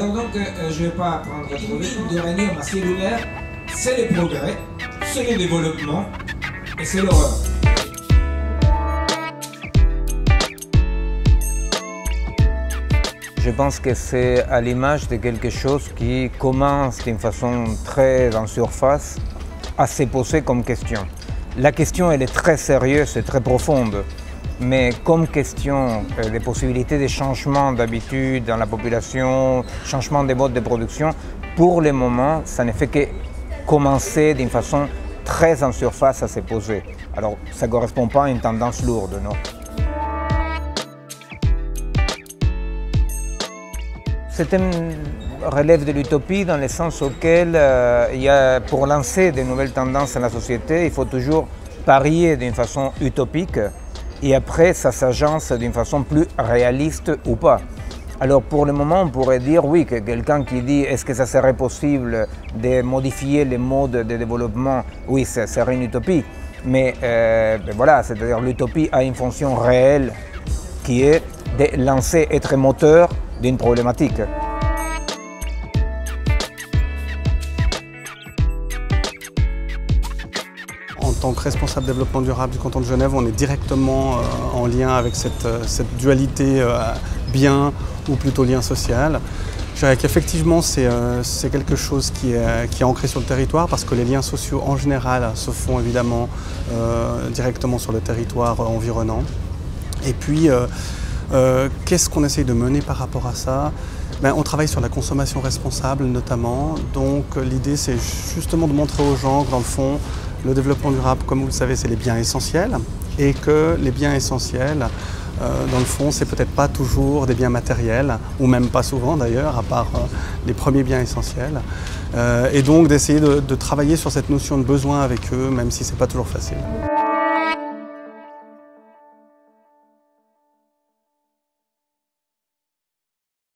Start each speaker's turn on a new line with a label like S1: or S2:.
S1: Alors donc, je ne vais pas prendre trop de temps. L'uranium cellulaire, c'est le progrès, c'est le développement et c'est l'horreur.
S2: Je pense que c'est à l'image de quelque chose qui commence d'une façon très en surface à se poser comme question. La question, elle est très sérieuse et très profonde, mais comme question des possibilités de changement d'habitude dans la population, changement des modes de production, pour le moment, ça ne fait que commencer d'une façon très en surface à se poser. Alors, ça ne correspond pas à une tendance lourde, non? C'est un relève de l'utopie dans le sens auquel pour lancer de nouvelles tendances dans la société, il faut toujours parier d'une façon utopique et après ça s'agence d'une façon plus réaliste ou pas. Alors pour le moment, on pourrait dire oui, que quelqu'un qui dit est-ce que ça serait possible de modifier les modes de développement, oui, ça serait une utopie. Mais voilà, c'est-à-dire l'utopie a une fonction réelle qui est de lancer, être moteur d'une problématique.
S3: En tant que responsable développement durable du canton de Genève, on est directement en lien avec cette dualité bien ou plutôt lien social. Je dirais qu'effectivement c'est quelque chose qui est ancré sur le territoire parce que les liens sociaux en général se font évidemment directement sur le territoire environnant. Et puis qu'est-ce qu'on essaye de mener par rapport à ça? On travaille sur la consommation responsable notamment, donc l'idée c'est justement de montrer aux gens que dans le fond, le développement durable, comme vous le savez, c'est les biens essentiels et que les biens essentiels, dans le fond, c'est peut-être pas toujours des biens matériels, ou même pas souvent d'ailleurs, à part les premiers biens essentiels. Et donc d'essayer de travailler sur cette notion de besoin avec eux, même si c'est pas toujours facile.